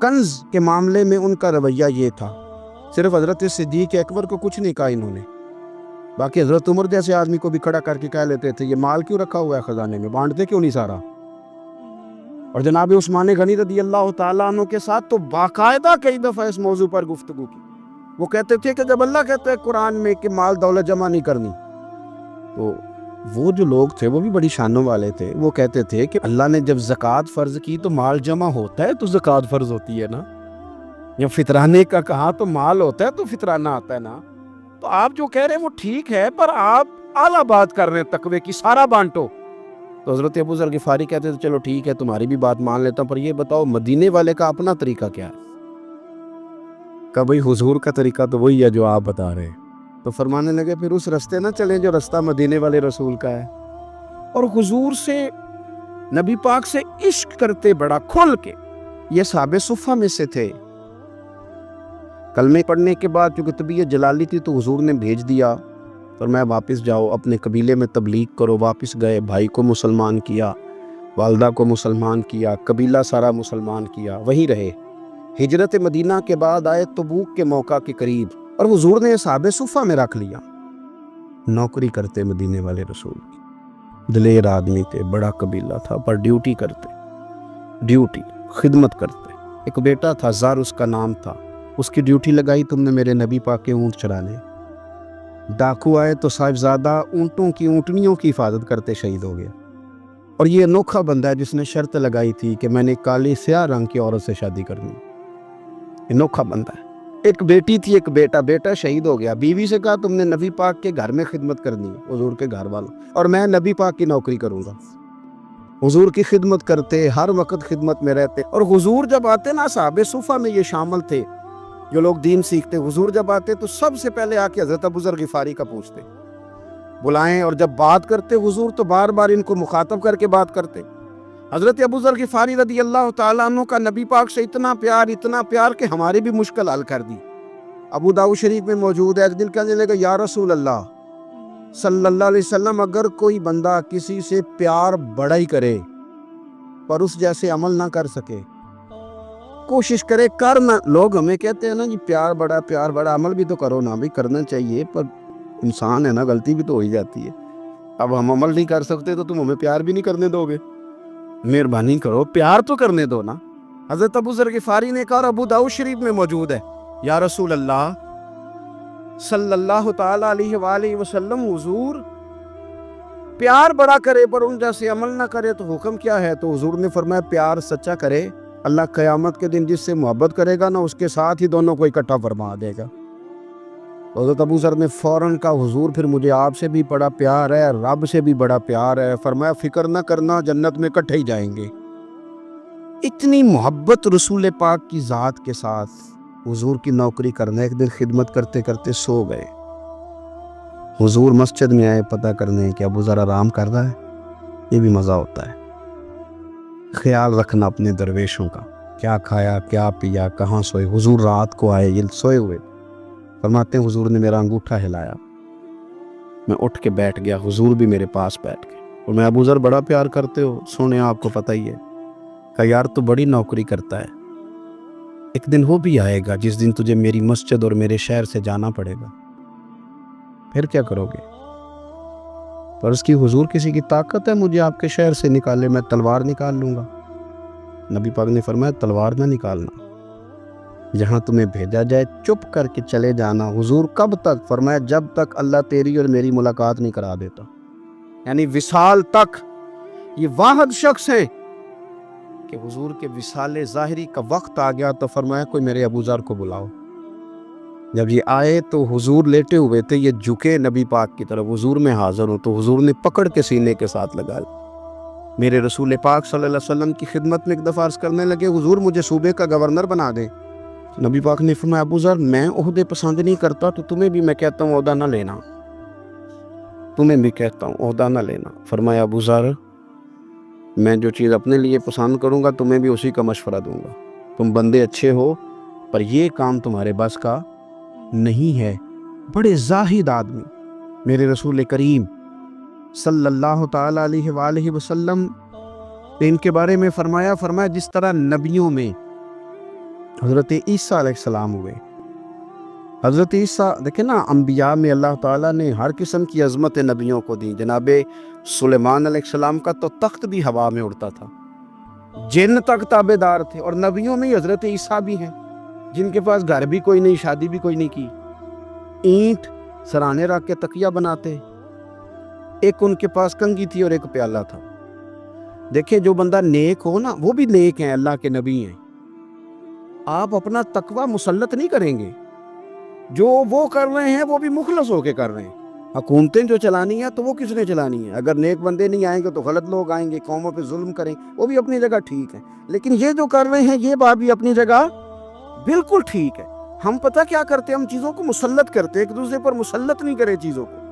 کنز کے معاملے میں ان کا رویہ یہ تھا، صرف حضرت صدیق اکبر کو کچھ نہیں کہا انہوں نے، باقی حضرت عمر جیسے آدمی کو بھی کھڑا کر کے کہہ لیتے تھے یہ مال کیوں رکھا ہوا ہے خزانے میں، بانٹتے کیوں نہیں سارا؟ اور جناب عثمان غنی رضی اللہ تعالیٰ عنہ کے ساتھ تو باقاعدہ کئی دفعہ اس موضوع پر گفتگو کی۔ وہ کہتے تھے کہ جب اللہ کہتا ہے قرآن میں کہ مال دولت جمع نہیں کرنی، تو وہ جو لوگ تھے وہ بھی بڑی شانوں والے تھے، وہ کہتے تھے کہ اللہ نے جب زکوٰۃ فرض کی تو مال جمع ہوتا ہے تو زکوٰۃ فرض ہوتی ہے نا، یا فطرانے کا کہا تو مال ہوتا ہے تو فطرانہ آتا ہے نا، تو آپ جو کہہ رہے ہیں وہ ٹھیک ہے، پر آپ اعلیٰ بات کر رہے ہیں تقوی کی، سارا بانٹو۔ تو حضرت ابو ذر غفاری کہتے تھے چلو ٹھیک ہے تمہاری بھی بات مان لیتا ہوں، پر یہ بتاؤ مدینے والے کا اپنا طریقہ کیا ہے؟ کہ بھئی حضور کا طریقہ تو وہی ہے جو آپ بتا رہے ہیں۔ تو فرمانے لگے پھر اس رستے نہ چلیں جو رستہ مدینے والے رسول کا ہے، اور حضور سے، نبی پاک سے عشق کرتے بڑا کھل کے۔ یہ صحابہ صفہ میں سے تھے۔ کلمے پڑھنے کے بعد چونکہ طبیعت جلالی تھی تو حضور نے بھیج دیا، فرمایا واپس جاؤ اپنے قبیلے میں تبلیغ کرو۔ واپس گئے، بھائی کو مسلمان کیا، والدہ کو مسلمان کیا، قبیلہ سارا مسلمان کیا، وہیں رہے۔ ہجرت مدینہ کے بعد آئے تبوک کے موقع کے قریب، اور حضور نے صحابہ صفہ میں رکھ لیا۔ نوکری کرتے مدینے والے رسول کی، دلیر آدمی تھے، بڑا قبیلہ تھا، پر ڈیوٹی کرتے، ڈیوٹی خدمت کرتے۔ ایک بیٹا تھا زار اس کا نام تھا، اس کی ڈیوٹی لگائی تم نے میرے نبی پاک کے اونٹ چرانے۔ ڈاکو آئے تو صاحبزادہ اونٹوں کی، اونٹنیوں کی حفاظت کرتے شہید ہو گیا۔ اور یہ انوکھا بندہ ہے جس نے شرط لگائی تھی کہ میں نے کالی سیاہ رنگ کی عورت سے شادی کرنی۔ انوکھا بندہ ہے۔ ایک بیٹی تھی، ایک بیٹا، بیٹا شہید ہو گیا۔ بیوی سے کہا تم نے نبی پاک کے گھر میں خدمت کرنی ہے، حضور کے گھر والوں، اور میں نبی پاک کی نوکری کروں گا۔ حضور کی خدمت کرتے، ہر وقت خدمت میں رہتے، اور حضور جب آتے نا، صحابہ صفہ میں یہ شامل تھے جو لوگ دین سیکھتے، حضور جب آتے تو سب سے پہلے آ کے حضرت ابو ذر غفاری کا پوچھتے، بلائیں، اور جب بات کرتے حضور تو بار بار ان کو مخاطب کر کے بات کرتے۔ حضرت ابو ذر غفاری رضی اللہ تعالیٰ عنہ کا نبی پاک سے اتنا پیار کہ ہماری بھی مشکل حل کر دی۔ ابو داؤد شریف میں موجود ہے، ایک دن کہنے لگا یا رسول اللہ صلی اللہ علیہ وسلم، اگر کوئی بندہ کسی سے پیار بڑا ہی کرے پر اس جیسے عمل نہ کر سکے، کوشش کرے کرنا، لوگ ہمیں کہتے ہیں نا جی پیار بڑا، عمل بھی تو کرو نا، بھی کرنا چاہیے، پر انسان ہے نا، غلطی بھی تو ہو ہی جاتی ہے۔ اب ہم عمل نہیں کر سکتے تو تم ہمیں پیار بھی نہیں کرنے دو گے، مہربانی کرو پیار تو کرنے دو نا۔ حضرت ابو ذر غفاری نے کہا، اور ابو داؤد شریف میں موجود ہے، یا رسول اللہ صلی اللہ تعالیٰ علیہ وآلہ وسلم، حضور پیار بڑا کرے پر ان جیسے عمل نہ کرے تو حکم کیا ہے؟ تو حضور نے فرمایا پیار سچا کرے، اللہ قیامت کے دن جس سے محبت کرے گا نا اس کے ساتھ ہی دونوں کو اکٹھا فرما دے گا۔ حضرت ابو ذر نے فوراً کہا حضور پھر مجھے آپ سے بھی بڑا پیار ہے، رب سے بھی بڑا پیار ہے۔ فرمایا فکر نہ کرنا، جنت میں اکٹھے ہی جائیں گے۔ اتنی محبت رسول پاک کی ذات کے ساتھ حضور کی نوکری کرنا۔ ایک دن خدمت کرتے کرتے سو گئے، حضور مسجد میں آئے پتہ کرنے کہ ابو ذر آرام کر رہا ہے۔ یہ بھی مزہ ہوتا ہے، خیال رکھنا اپنے درویشوں کا، کیا کھایا کیا پیا، کہاں سوئے۔ حضور رات کو آئے، یہ سوئے ہوئے، فرماتے ہیں حضور نے میرا انگوٹھا ہلایا، میں اٹھ کے بیٹھ گیا، حضور بھی میرے پاس بیٹھ گئے، اور میں ابو ذر بڑا پیار کرتے ہو، سونے آپ کو پتہ ہی ہے، کہ یار تو بڑی نوکری کرتا ہے، ایک دن وہ بھی آئے گا جس دن تجھے میری مسجد اور میرے شہر سے جانا پڑے گا، پھر کیا کرو گے؟ پر اس کی حضور کسی کی طاقت ہے مجھے آپ کے شہر سے نکالے؟ میں تلوار نکال لوں گا۔ نبی پاک نے فرمایا تلوار نہ نکالنا، جہاں تمہیں بھیجا جائے چپ کر کے چلے جانا۔ حضور کب تک؟ فرمایا جب تک اللہ تیری اور میری ملاقات نہیں کرا دیتا، یعنی وصال تک۔ یہ واحد شخص ہے کہ حضور کے وصال ظاہری کا وقت آ گیا تو فرمایا کوئی میرے ابو ذر کو بلاؤ۔ جب یہ آئے تو حضور لیٹے ہوئے تھے، یہ جھکے نبی پاک کی طرف، حضور میں حاضر ہوں، تو حضور نے پکڑ کے سینے کے ساتھ لگا میرے رسول پاک صلی اللہ علیہ وسلم کی خدمت میں ایک دفعہ عرض کرنے لگے حضور مجھے صوبے کا گورنر بنا دیں۔ نبی پاک نے فرمایا ابو ذر میں عہدے پسند نہیں کرتا، تو تمہیں بھی میں کہتا ہوں عہدہ نہ لینا، تمہیں بھی کہتا ہوں عہدہ نہ لینا۔ فرمایا ابو ذر میں جو چیز اپنے لیے پسند کروں گا تمہیں بھی اسی کا مشورہ دوں گا، تم بندے اچھے ہو پر یہ کام تمہارے بس کا نہیں ہے۔ بڑے زاہد آدمی میرے رسول کریم صلی اللہ تعالیٰ علیہ وآلہ وسلم نے ان کے بارے میں فرمایا جس طرح نبیوں میں حضرت عیسیٰ علیہ السلام ہوئے. حضرت عیسیٰ دیکھیں نا، انبیاء میں اللہ تعالیٰ نے ہر قسم کی عظمت نبیوں کو دی. جناب سلیمان علیہ السلام کا تو تخت بھی ہوا میں اڑتا تھا، جن تک تابع دار تھے. اور نبیوں میں حضرت عیسیٰ بھی ہیں جن کے پاس گھر بھی کوئی نہیں، شادی بھی کوئی نہیں کی، اینٹ سرانے رکھ کے تکیہ بناتے. ایک ان کے پاس کنگھی تھی اور ایک پیالہ تھا. دیکھیں جو بندہ نیک ہو نا، وہ بھی نیک ہیں، اللہ کے نبی ہیں. آپ اپنا تقوی مسلط نہیں کریں گے، جو وہ کر رہے ہیں وہ بھی مخلص ہو کے کر رہے ہیں. حکومتیں جو چلانی ہیں تو وہ کس نے چلانی ہے؟ اگر نیک بندے نہیں آئیں گے تو غلط لوگ آئیں گے، قوموں پہ ظلم کریں، وہ بھی اپنی جگہ ٹھیک ہے. لیکن یہ جو کر رہے ہیں یہ بات بھی اپنی جگہ بالکل ٹھیک ہے. ہم پتہ کیا کرتے ہیں؟ ہم چیزوں کو مسلط کرتے ہیں، ایک دوسرے پر مسلط نہیں کرے چیزوں کو.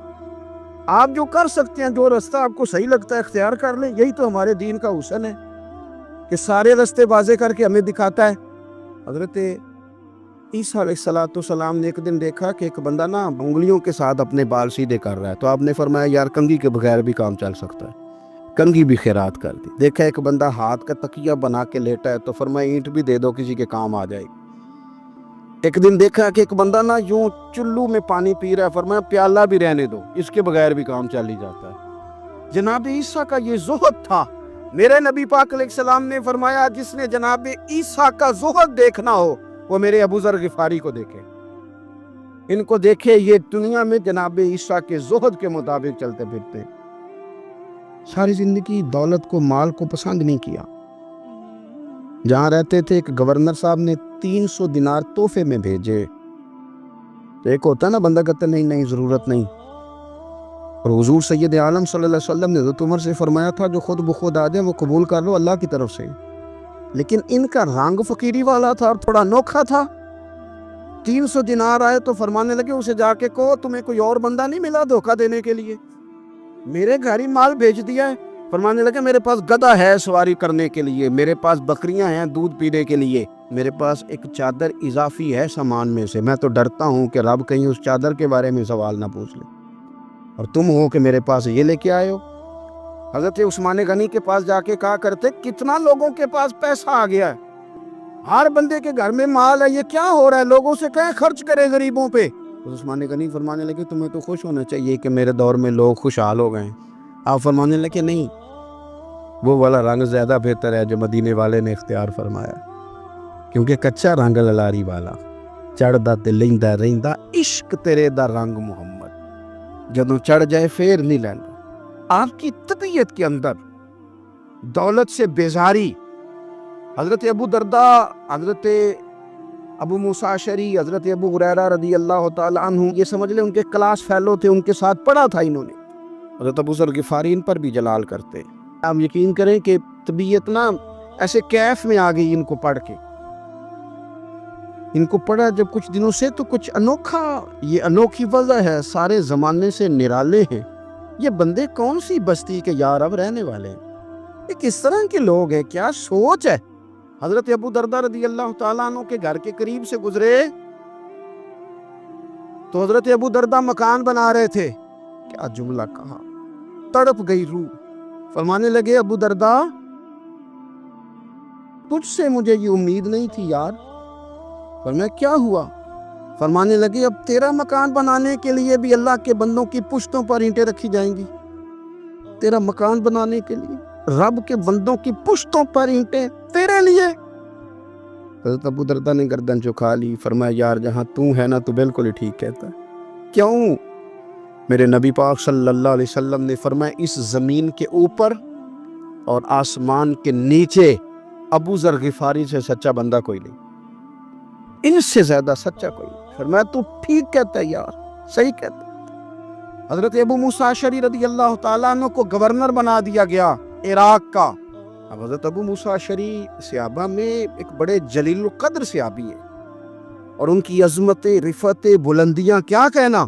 آپ جو کر سکتے ہیں، جو رستہ آپ کو صحیح لگتا ہے اختیار کر لیں. یہی تو ہمارے دین کا حسن ہے کہ سارے رستے واضح کر کے ہمیں دکھاتا ہے. حضرت عیسیٰ علیہ السلام نے ایک دن دیکھا کہ ایک بندہ نا انگلیوں کے ساتھ اپنے بال سیدھے کر رہا ہے. تو آپ نے فرمایا یار کنگھی کے بغیر بھی کام چل سکتا ہے، کنگھی بھی خیرات کر دی. دیکھا ایک بندہ ہاتھ کا تکیہ بنا کے لیٹا ہے، تو فرمایا اینٹ بھی دے دو، کسی کے کام آ جائے. ایک دن دیکھا کہ ایک بندہ نا یوں چلو میں پانی پی رہا ہے، فرمایا پیالہ بھی رہنے دو، اس کے بغیر بھی کام چل ہی جاتا ہے. جناب عیسیٰ کا یہ زہد تھا. میرے نبی پاک علیہ السلام نے فرمایا جس نے جناب عیسیٰ کا زہد دیکھنا ہو وہ میرے ابو ذر غفاری کو دیکھے. ان کو دیکھے، یہ دنیا میں جناب عیسیٰ کے زہد کے مطابق چلتے پھرتے. ساری زندگی دولت کو، مال کو پسند نہیں کیا. جہاں رہتے تھے ایک گورنر صاحب نے 300 دینار تحفے میں بھیجے. ایک ہوتا ہے نا بندہ کہتا نہیں نہیں ضرورت نہیں. اور حضور سید عالم صلی اللہ علیہ وسلم نے حضرت عمر سے فرمایا تھا جو خود بخود آ جائے وہ قبول کر لو اللہ کی طرف سے. لیکن ان کا رنگ فقیری والا تھا اور تھوڑا انوکھا تھا. 300 دینار آئے تو فرمانے لگے اسے جا کے کہو تمہیں کوئی اور بندہ نہیں ملا دھوکہ دینے کے لیے، میرے گھر ہی مال بھیج دیا ہے. فرمانے لگے میرے پاس گدھا ہے سواری کرنے کے لیے، میرے پاس بکریاں ہیں دودھ پینے کے لیے، میرے پاس ایک چادر اضافی ہے سامان میں سے. میں تو ڈرتا ہوں کہ رب کہیں اس چادر کے بارے میں سوال نہ پوچھ لے، اور تم ہو کہ میرے پاس یہ لے کے آئے ہو. حضرت عثمان غنی کے پاس جا کے کہا کرتے کتنا لوگوں کے پاس پیسہ آ گیا ہے، ہر بندے کے گھر میں مال ہے، یہ کیا ہو رہا ہے؟ لوگوں سے کہیں خرچ کرے غریبوں پہ. عثمان غنی فرمانے لگے تمہیں تو خوش ہونا چاہیے کہ میرے دور میں لوگ خوشحال ہو گئے. آپ فرمانے لگے نہیں، وہ والا رنگ زیادہ بہتر ہے جو مدینے والے نے اختیار فرمایا، کیونکہ کچا رنگ للاری والا چڑھدا تے لیندا رہندا عشق تیرے دا رنگ محمد، جدوں چڑھ جائے پھر نہیں لیندا. آپ کی طبیعت کے اندر دولت سے بیزاری. حضرت ابو درداء، حضرت ابو موسیٰ اشعری، حضرت ابو ہریرہ رضی اللہ تعالی عنہ، یہ سمجھ لیں ان کے کلاس فیلو تھے، ان کے ساتھ پڑھا تھا انہوں نے. حضرت ابو ذر غفاری ان پر بھی جلال کرتے. آپ یقین کریں کہ طبیعت نا ایسے کیف میں آ گئی ان کو پڑھ کے. ان کو پڑھا جب کچھ دنوں سے تو کچھ انوکھا، یہ انوکھی وضع ہے، سارے زمانے سے نرالے ہیں. یہ بندے کون سی بستی کے یار اب رہنے والے ہیں؟ یہ کس طرح کے لوگ ہیں؟ کیا سوچ ہے؟ حضرت ابو درداء رضی اللہ تعالیٰ عنہ کے گھر کے قریب سے گزرے تو حضرت ابو درداء مکان بنا رہے تھے. کیا جملہ کہا، تڑپ گئی روح. فرمانے لگے ابو درداء تجھ سے مجھے یہ امید نہیں تھی یار. فرمایا کیا ہوا؟ فرمانے لگے اب تیرا مکان بنانے کے لیے بھی اللہ کے بندوں کی پشتوں پر اینٹیں رکھی جائیں گی. تیرا مکان بنانے کے لیے رب کے بندوں کی پشتوں پر اینٹیں تیرے لیے. حضرت ابو درداء نے گردن جھکا لی. فرمایا یار جہاں تو ہے نا تو بالکل ہی ٹھیک کہتا ہے. کیوں؟ میرے نبی پاک صلی اللہ علیہ وسلم نے فرمایا اس زمین کے اوپر اور آسمان کے نیچے ابو ذر غفاری سے سچا بندہ کوئی نہیں، ان سے زیادہ سچا کوئی نہیں. فرمایا تو ٹھیک کہتا ہے یار، صحیح کہتا ہے. حضرت ابو موسیٰ اشعری رضی اللہ تعالیٰ عنہ کو گورنر بنا دیا گیا عراق کا. اب حضرت ابو موسیٰ اشعری صحابہ میں ایک بڑے جلیل القدر صحابی ہے، اور ان کی عظمت، رفعت، بلندیاں کیا کہنا،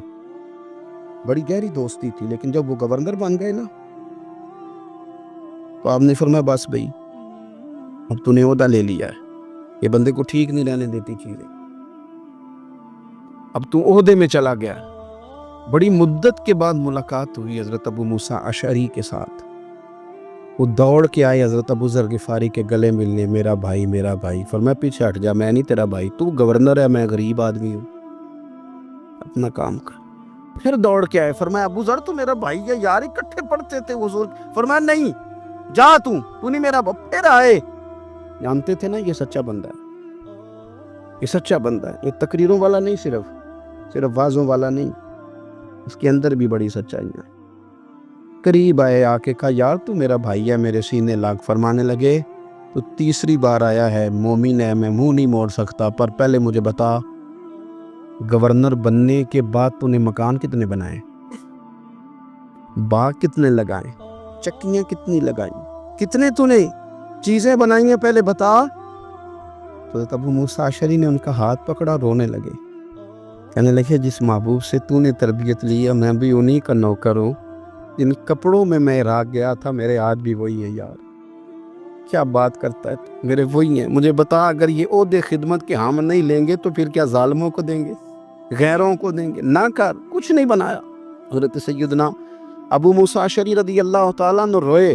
بڑی گہری دوستی تھی. لیکن جب وہ گورنر بن گئے نا تو آپ نے فرمایا بس بھئی اب تو نے عہدہ لے لیا ہے، یہ بندے کو ٹھیک نہیں رہنے دیتی چیزیں، اب تو عہدے میں چلا گیا. بڑی مدت کے بعد ملاقات ہوئی حضرت ابو موسیٰ اشعری کے ساتھ. وہ دوڑ کے آئے حضرت ابو ذر غفاری کے گلے ملنے، میرا بھائی۔ فرمایا پیچھے ہٹ جا، میں نہیں تیرا بھائی، تو گورنر ہے، میں غریب آدمی ہوں، اپنا کام کر۔ پھر دوڑ کے آئے، فرمایا ابو ذر تو میرا بھائی ہے یار، اکٹھے پڑھتے تھے حضور۔ فرمایا نہیں، جا تو نہیں میرا باپ۔ پھر آئے، جانتے تھے نا یہ سچا بندہ ہے، یہ سچا بندہ ہے، یہ تقریروں والا نہیں، صرف وعظوں والا نہیں، اس کے اندر بھی بڑی سچائی ہے۔ قریب آئے، آ کے کہا یار تو میرا بھائی ہے، میرے سینے لاگ۔ فرمانے لگے تو تیسری بار آیا ہے، مومن ہے، میں منہ نہیں موڑ سکتا، پر پہلے مجھے بتا گورنر بننے کے بعد تو نے مکان کتنے بنائے، باغ کتنے لگائے، چکیاں کتنی لگائیں، کتنے تو نے چیزیں بنائی ہیں، پہلے بتا۔ تو ابو موسیٰ اشعری نے ان کا ہاتھ پکڑا، رونے لگے، کہنے لگے جس محبوب سے تو نے تربیت لی ہے، میں بھی انہی کا نوکر ہوں، جن کپڑوں میں میں عراق گیا تھا میرے ہاتھ بھی وہی ہے یار، کیا بات کرتا ہے، میرے وہی ہیں، مجھے بتا اگر یہ عہدے خدمت کے ہم نہیں لیں گے تو پھر کیا ظالموں کو دیں گے، غیروں کو دیں گے، نہ کر، کچھ نہیں بنایا۔ حضرت سیدنا ابو موسیٰ اشعری رضی اللہ تعالیٰ عنہ روئے،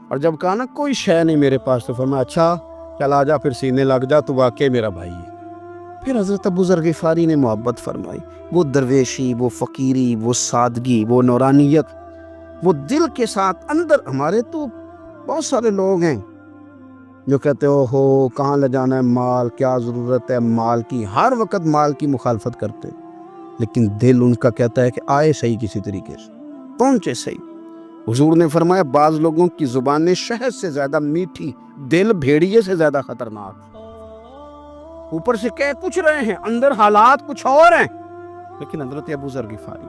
اور جب کہا نا کوئی شے نہیں میرے پاس، تو فرمایا اچھا چل آ جا، پھر سینے لگ جا، تو واقعی میرا بھائی ہے۔ پھر حضرت ابو ذر غفاری نے محبت فرمائی، وہ درویشی، وہ فقیری، وہ سادگی، وہ نورانیت، وہ دل کے ساتھ اندر۔ ہمارے تو بہت سارے لوگ ہیں جو کہتے ہو کہاں لے جانا ہے مال، کیا ضرورت ہے مال کی، ہر وقت مال کی مخالفت کرتے، لیکن دل ان کا کہتا ہے کہ آئے صحیح، کسی طریقے سے پہنچے صحیح۔ حضور نے فرمایا بعض لوگوں کی زبانیں شہد سے زیادہ میٹھی، دل بھیڑیے سے زیادہ خطرناک، اوپر سے کہہ کچھ رہے ہیں، اندر حالات کچھ اور ہیں۔ لیکن حضرت ابو ذر غفاری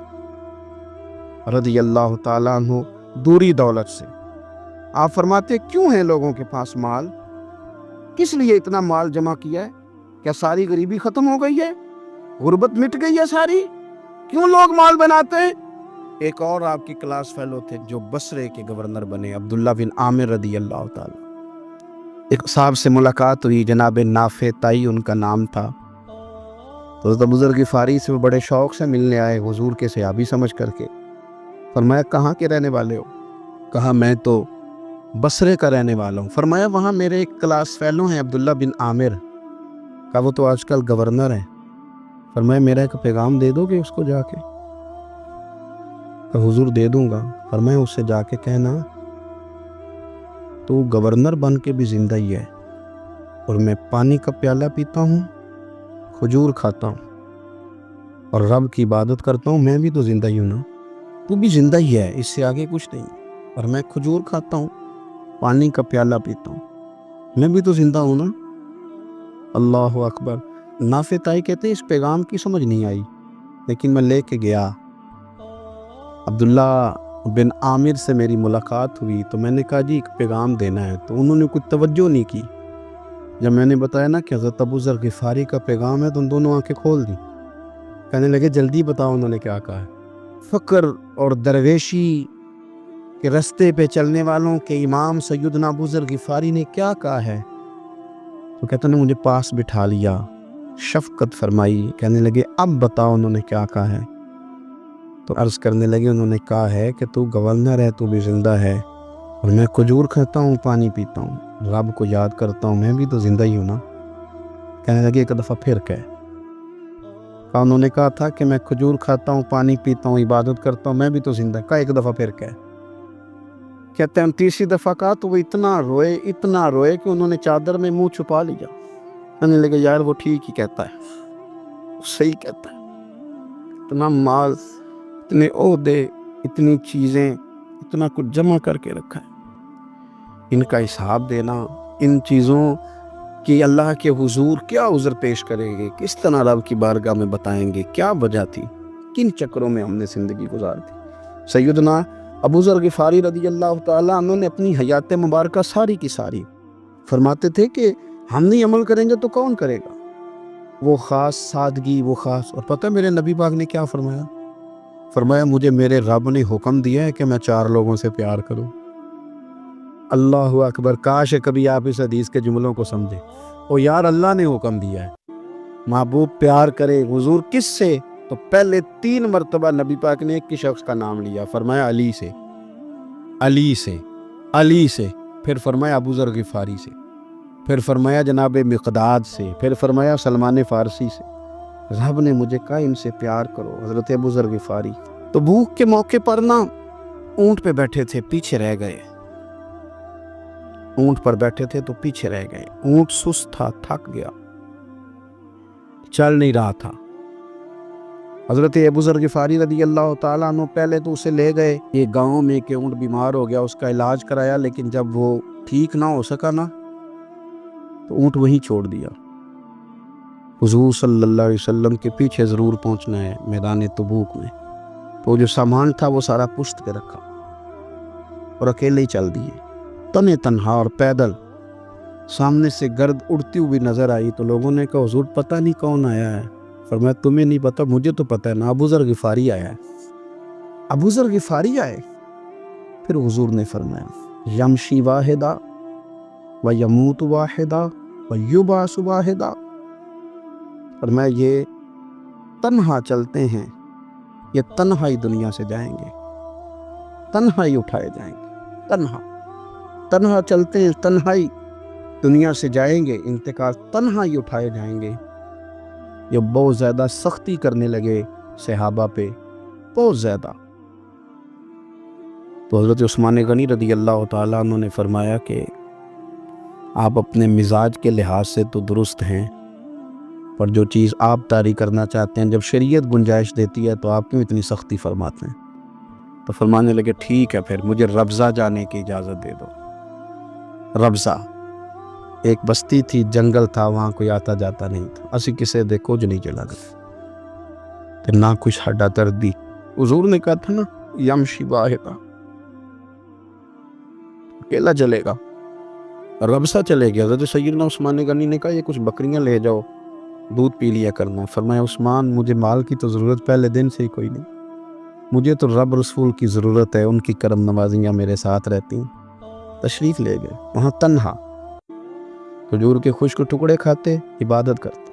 رضی اللہ تعالیٰ عنہ دوری دولت سے، آپ فرماتے کیوں ہیں لوگوں کے پاس مال، کس لیے اتنا مال جمع کیا ہے، کیا ساری غریبی ختم ہو گئی ہے، غربت مٹ گئی ہے ساری، کیوں لوگ مال بناتے ہیں؟ ایک اور آپ کی کلاس فیلو تھے جو بصرے کے گورنر بنے، عبداللہ بن عامر رضی اللہ تعالیٰ، ایک صاحب سے ملاقات ہوئی، جناب نافع تائی ان کا نام تھا، تو حضرت ابو ذر غفاری سے وہ بڑے شوق سے ملنے آئے، حضور کے صحابی سمجھ کر کے۔ فرمایا کہاں کے رہنے والے ہو؟ کہا میں تو بصرے کا رہنے والا ہوں۔ فرمایا وہاں میرے ایک کلاس فیلو ہیں عبداللہ بن عامر، کہا وہ تو آج کل گورنر ہیں۔ فرمایا میرا ایک پیغام دے دو گے اس کو جا کے؟ کہا حضور دے دوں گا۔ فرمایا اس سے جا کے کہنا تو گورنر بن کے بھی زندہ ہی ہے، اور میں پانی کا پیالہ پیتا ہوں، کھجور کھاتا ہوں اور رب کی عبادت کرتا ہوں، میں بھی تو زندہ ہی ہوں نا، تو بھی زندہ ہی ہے، اس سے آگے کچھ نہیں، اور میں کھجور کھاتا ہوں، پانی کا پیالہ پیتا ہوں، میں بھی تو زندہ ہوں نا۔ اللہ اکبر۔ نافع تائی کہتے ہیں اس پیغام کی سمجھ نہیں آئی، لیکن میں لے کے گیا، عبداللہ بن عامر سے میری ملاقات ہوئی، تو میں نے کہا جی ایک پیغام دینا ہے، تو انہوں نے کچھ توجہ نہیں کی۔ جب میں نے بتایا نا کہ حضرت ابو ذر غفاری کا پیغام ہے، تو ان دونوں آنکھیں کھول دی، کہنے لگے جلدی بتاؤ انہوں نے کیا کہا ہے۔ فقر اور درویشی کے رستے پہ چلنے والوں کے امام سیدنا ابو ذر غفاری نے کیا کہا ہے؟ تو کہتے ہیں مجھے پاس بٹھا لیا، شفقت فرمائی، کہنے لگے اب بتاؤ انہوں نے کیا کہا ہے؟ تو عرض کرنے لگے انہوں نے کہا ہے کہ تو گورنر ہے، تو بھی زندہ ہے، اور میں کھجور کھاتا ہوں، پانی پیتا ہوں، رب کو یاد کرتا ہوں، میں بھی تو زندہ ہی ہوں نا۔ کہنے لگے ایک دفعہ پھر کہہ۔ انہوں نے کہا تھا کہ میں کھجور کھاتا ہوں، پانی پیتا ہوں، عبادت کرتا ہوں، میں بھی تو زندہ، کہا ایک دفعہ پھر کہہ۔ کہتے ہیں تیسری دفعہ کہا تو وہ اتنا روئے کہ انہوں نے چادر میں منہ چھپا لیا۔ کہنے لگے یار وہ ٹھیک ہی کہتا ہے، صحیح کہتا ہے، اتنا مال، اتنے عہدے، اتنی چیزیں، اتنا کچھ جمع کر کے رکھا ہے، ان کا حساب دینا، ان چیزوں کی اللہ کے حضور کیا عذر پیش کریں گے، کس طرح رب کی بارگاہ میں بتائیں گے، کیا وجہ تھی، کن چکروں میں ہم نے زندگی گزار دی۔ سیدنا ابو ذر غفاری رضی اللہ تعالیٰ عنہ نے اپنی حیات مبارکہ ساری کی ساری فرماتے تھے کہ ہم نہیں عمل کریں گے تو کون کرے گا، وہ خاص سادگی، وہ خاص۔ اور پتہ میرے نبی پاک نے کیا فرمایا؟ فرمایا مجھے میرے رب نے حکم دیا ہے کہ میں 4 لوگوں سے پیار کروں۔ اللہ اکبر، کاش کبھی آپ اس حدیث کے جملوں کو سمجھیں۔ او یار اللہ نے حکم دیا ہے محبوب پیار کرے، حضور کس سے؟ تو پہلے 3 مرتبہ نبی پاک نے ایک ہی شخص کا نام لیا، فرمایا علی سے، علی سے، علی سے، پھر فرمایا ابو ذر غفاری سے، پھر فرمایا جناب مقداد سے، پھر فرمایا سلمان فارسی سے۔ رب نے مجھے کہا ان سے پیار کرو، حضرت ابو ذر غفاری۔ تو بھوک کے موقع پر نا اونٹ پہ بیٹھے تھے، پیچھے رہ گئے، اونٹ پر بیٹھے تھے تو پیچھے رہ گئے، اونٹ سست تھا، تھک گیا، چل نہیں رہا تھا۔ حضرت ابو ذر غفاری رضی اللہ تعالیٰ عنہ پہلے تو اسے لے گئے یہ گاؤں میں کہ اونٹ بیمار ہو گیا، اس کا علاج کرایا، لیکن جب وہ ٹھیک نہ ہو سکا نا تو اونٹ وہیں چھوڑ دیا۔ حضور صلی اللہ علیہ وسلم کے پیچھے ضرور پہنچنا ہے میدان تبوک میں، تو جو سامان تھا وہ سارا پشت پہ رکھا اور اکیلے ہی چل دیے، تنے تنہا اور پیدل۔ سامنے سے گرد اڑتی ہوئی نظر آئی تو لوگوں نے کہا حضور پتہ نہیں کون آیا ہے۔ فرمایا تمہیں نہیں پتا، مجھے تو پتہ ہے نا، ابو ذر غفاری آیا ہے، ابو ذر غفاری آئے۔ پھر حضور نے فرمایا یمشی واحدہ و یموت واحدہ و یبعث واحدہ، فرمایا یہ تنہا چلتے ہیں، یہ تنہا ہی دنیا سے جائیں گے، تنہا ہی اٹھائے جائیں گے، تنہا چلتے ہیں، تنہا ہی دنیا سے جائیں گے، انتقال تنہا ہی اٹھائے جائیں گے۔ یہ بہت زیادہ سختی کرنے لگے صحابہ پہ، بہت زیادہ۔ تو حضرت عثمان غنی رضی اللہ تعالیٰ عنہ نے فرمایا کہ آپ اپنے مزاج کے لحاظ سے تو درست ہیں، پر جو چیز آپ طاری کرنا چاہتے ہیں جب شریعت گنجائش دیتی ہے تو آپ کیوں اتنی سختی فرماتے ہیں؟ تو فرمانے لگے ٹھیک ہے پھر مجھے ربضہ جانے کی اجازت دے دو۔ ربضہ ایک بستی تھی، جنگل تھا، وہاں کوئی آتا جاتا نہیں تھا، اسی کسے دے کچھ نہیں چلا گیا، نہ کچھ ہڈا دردی۔ حضور نے کہا تھا نا یمشی واحدہ، اکیلا چلے گا، ربضہ چلے گیا۔ حضرت سیدنا عثمان غنی نے کہا یہ کچھ بکریاں لے جاؤ، دودھ پی لیا کرنا۔ فرمایا عثمان مجھے مال کی تو ضرورت پہلے دن سے ہی کوئی نہیں، مجھے تو رب رسول کی ضرورت ہے، ان کی کرم نوازیاں میرے ساتھ رہتی ہیں۔ تشریف لے گئے، وہاں تنہا کھجور کے خشک ٹکڑے کھاتے، عبادت کرتے،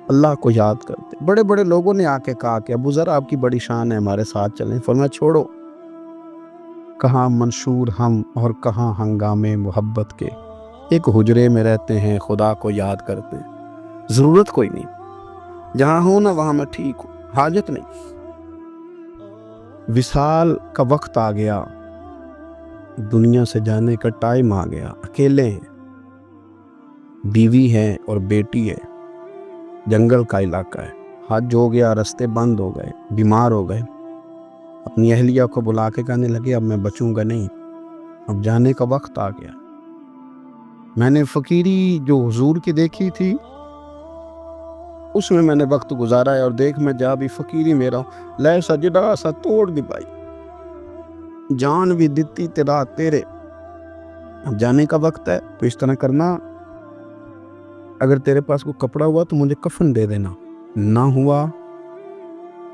اللہ کو یاد کرتے۔ بڑے بڑے لوگوں نے آ کے کہا کہ ابو ذر آپ کی بڑی شان ہے، ہمارے ساتھ چلیں۔ فرمایا چھوڑو، کہاں منشور ہم اور کہاں ہنگامے محبت کے، ایک حجرے میں رہتے ہیں، خدا کو یاد کرتے ہیں، ضرورت کوئی نہیں، جہاں ہوں نا وہاں میں ٹھیک ہوں، حاجت نہیں۔ وصال کا وقت آ گیا، دنیا سے جانے کا ٹائم آ گیا، اکیلے ہیں، بیوی ہے اور بیٹی ہے، جنگل کا علاقہ ہے، حج ہو گیا، رستے بند ہو گئے، بیمار ہو گئے۔ اپنی اہلیہ کو بلا کے کہنے لگے اب میں بچوں گا نہیں، اب جانے کا وقت آ گیا۔ میں نے فقیری جو حضور کی دیکھی تھی اس میں نے وقت گزارا ہے، اور دیکھ میں جا بھی فقیری میرا لے سجدہ سا توڑ دی پائی، جان بھی دیتی تیرا تیرے، اب جانے کا وقت ہے تو اس طرح کرنا، اگر تیرے پاس کوئی کپڑا ہوا تو مجھے کفن دے دینا، نہ ہوا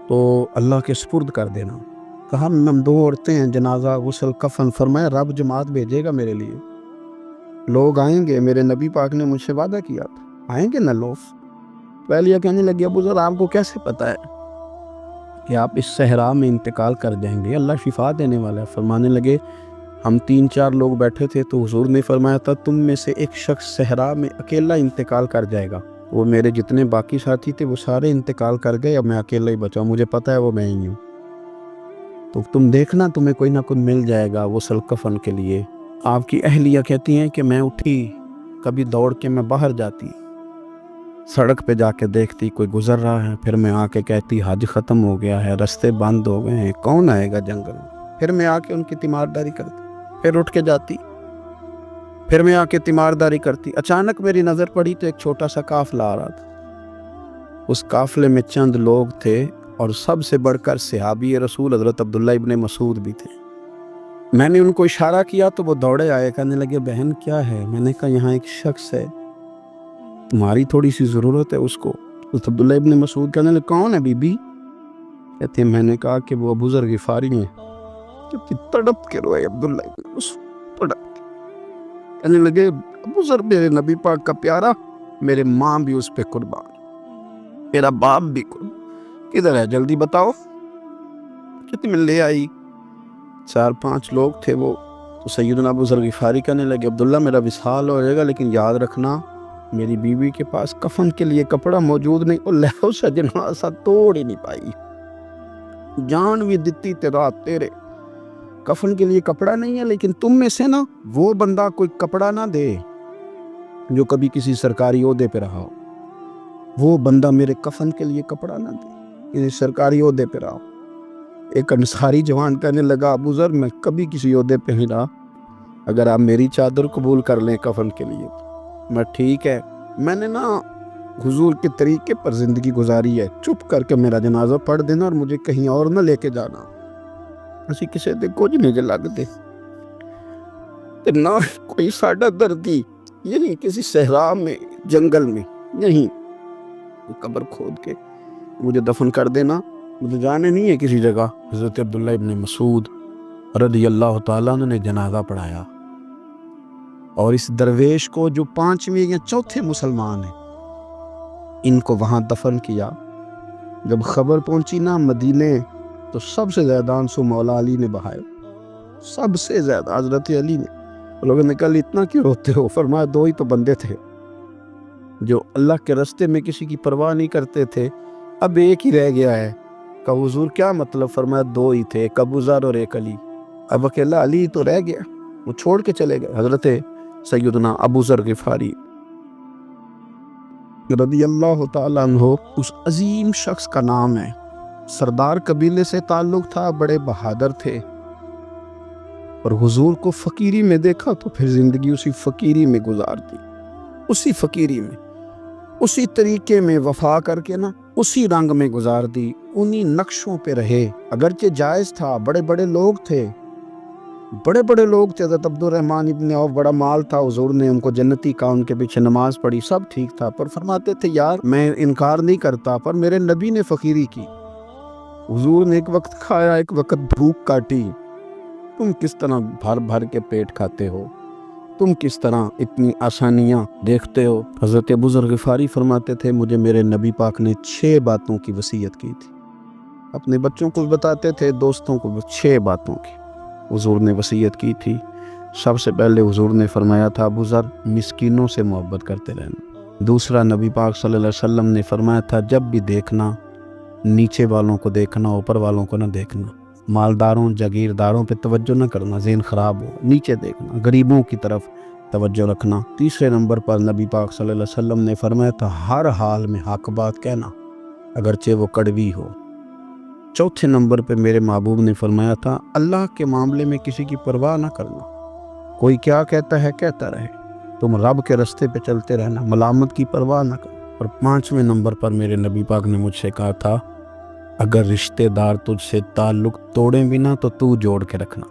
تو اللہ کے سپرد کر دینا۔ کہا ہم دو عورتیں ہیں، جنازہ غسل کفن۔ فرمایا رب جماعت بھیجے گا میرے لیے، لوگ آئیں گے، میرے نبی پاک نے مجھ سے وعدہ کیا تھا آئیں گے نا لوگ۔ پہلے یہ کہنے لگی ابو ذر آپ کو کیسے پتا ہے کہ آپ اس صحرا میں انتقال کر جائیں گے، اللہ شفا دینے والا ہے۔ فرمانے لگے ہم 3-4 لوگ بیٹھے تھے تو حضور نے فرمایا تھا تم میں سے ایک شخص صحرا میں اکیلا انتقال کر جائے گا، وہ میرے جتنے باقی ساتھی تھے وہ سارے انتقال کر گئے، اب میں اکیلا ہی بچا، مجھے پتا ہے وہ میں ہی ہوں، تو تم دیکھنا تمہیں کوئی نہ کوئی مل جائے گا غسل کفن کے لیے۔ آپ کی اہلیہ کہتی ہیں کہ میں اٹھی، کبھی دوڑ کے میں باہر جاتی، سڑک پہ جا کے دیکھتی کوئی گزر رہا ہے، پھر میں آ کے کہتی حج ختم ہو گیا ہے، رستے بند ہو گئے ہیں، کون آئے گا جنگل میں، پھر میں آ کے ان کی تیمارداری کرتی، پھر اٹھ کے جاتی، پھر میں آ کے تیمارداری کرتی۔ اچانک میری نظر پڑی تو ایک چھوٹا سا قافلہ آ رہا تھا، اس قافلے میں چند لوگ تھے اور سب سے بڑھ کر صحابی رسول حضرت عبداللہ ابن مسعود بھی تھے۔ میں نے ان کو اشارہ کیا تو وہ دوڑے آئے، کہنے لگے بہن کیا ہے؟ میں نے کہا یہاں ایک شخص ہے، تمہاری تھوڑی سی ضرورت ہے اس کو۔ حضرت عبداللہ ابن مسعود کہنے لگے کون ہے بی بی؟ کہتے میں نے کہا کہ وہ ابو ذر غفاری ہیں۔ کتنی تڑپ کے روئے عبداللہ ابن مسعود، تڑپ کے کہنے لگے ابو ذر میرے نبی پاک کا پیارا، میرے ماں بھی اس پہ قربان، میرا باپ بھی قربان، کدھر ہے جلدی بتاؤ۔ کہتے میں لے آئی، 4-5 لوگ تھے وہ تو سیدنا ابو ذر غفاری کہنے لگے عبداللہ میرا وصال ہو جائے گا لیکن یاد رکھنا میری بیوی کے پاس کفن کے لیے کپڑا موجود نہیں. اور لہو سجنا سا توڑ ہی نہیں پائی, جان بھی دیتی تیرا تیرے, کفن کے لیے کپڑا نہیں ہے. لیکن تم میں سے نا وہ بندہ کوئی کپڑا نہ دے جو کبھی کسی سرکاری عہدے پہ رہا ہو, وہ بندہ میرے کفن کے لیے کپڑا نہ دے کسی سرکاری عہدے پہ رہا ہو. ایک انصاری جوان کہنے لگا ابو ذر میں کبھی کسی عہدے پہ نہیں رہا, اگر آپ میری چادر قبول کر لیں کفن کے لیے میں ٹھیک ہے, میں نے نا حضور کے طریقے پر زندگی گزاری ہے, چپ کر کے میرا جنازہ پڑھ دینا اور مجھے کہیں اور نہ لے کے جانا, اسی کسی دے کچھ نہیں لگ دے تے نہ کوئی ساڈا دردی یعنی کسی صحرا میں جنگل میں یہیں قبر کھود کے مجھے دفن کر دینا, مجھے جانے نہیں ہے کسی جگہ. حضرت عبداللہ ابن مسعود رضی اللہ تعالیٰ عنہ نے جنازہ پڑھایا اور اس درویش کو جو 5ویں یا 4تھے مسلمان ہیں ان کو وہاں دفن کیا. جب خبر پہنچی نا مدینے تو سب سے زیادہ آنسو مولا علی نے بہائے, سب سے زیادہ حضرت علی نے. لوگوں نے کہا اتنا کیوں روتے ہو؟ فرمایا 2 ہی تو بندے تھے جو اللہ کے راستے میں کسی کی پرواہ نہیں کرتے تھے, اب ایک ہی رہ گیا ہے. کہ حضور کیا مطلب؟ فرمایا 2 ہی تھے, ایک ابو ذر اور ایک علی, اب اکیلا علی تو رہ گیا, وہ چھوڑ کے چلے گئے. حضرت سیدنا ابو ذر غفاری رضی اللہ تعالیٰ عنہ اس عظیم شخص کا نام ہے. سردار قبیلے سے تعلق تھا, بڑے بہادر تھے, اور حضور کو فقیری میں دیکھا تو پھر زندگی اسی فقیری میں گزار دی, اسی فقیری میں اسی طریقے میں وفا کر کے نا اسی رنگ میں گزار دی, انہی نقشوں پہ رہے. اگرچہ جائز تھا, بڑے بڑے لوگ تھے, حضرت عبد الرحمن ابن عوف بڑا مال تھا, حضور نے ان کو جنتی کہا, ان کے پیچھے نماز پڑھی, سب ٹھیک تھا, پر فرماتے تھے یار میں انکار نہیں کرتا پر میرے نبی نے فقیری کی, حضور نے ایک وقت کھایا ایک وقت بھوک کاٹی, تم کس طرح بھر بھر کے پیٹ کھاتے ہو, تم کس طرح اتنی آسانیاں دیکھتے ہو. حضرت ابو ذر غفاری فرماتے تھے مجھے میرے نبی پاک نے 6 باتوں کی وصیت کی تھی, اپنے بچوں کو بتاتے تھے, دوستوں کو 6 باتوں کی حضور نے وصیت کی تھی. سب سے پہلے حضور نے فرمایا تھا ابو ذر مسکینوں سے محبت کرتے رہنا. دوسرا نبی پاک صلی اللہ علیہ وسلم نے فرمایا تھا جب بھی دیکھنا نیچے والوں کو دیکھنا, اوپر والوں کو نہ دیکھنا, مالداروں جاگیرداروں پہ توجہ نہ کرنا, ذہن خراب ہو, نیچے دیکھنا, غریبوں کی طرف توجہ رکھنا. تیسرے نمبر پر نبی پاک صلی اللہ علیہ وسلم نے فرمایا تھا ہر حال میں حق بات کہنا اگرچہ وہ کڑوی ہو. چوتھے نمبر پہ میرے محبوب نے فرمایا تھا اللہ کے معاملے میں کسی کی پرواہ نہ کرنا, کوئی کیا کہتا ہے کہتا رہے, تم رب کے راستے پہ چلتے رہنا, ملامت کی پرواہ نہ کرنا. اور 5ویں نمبر پر میرے نبی پاک نے مجھ سے کہا تھا اگر رشتہ دار تجھ سے تعلق توڑیں بھی نہ تو جوڑ کے رکھنا,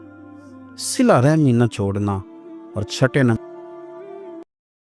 صلہ رحمی نہ چھوڑنا. اور 6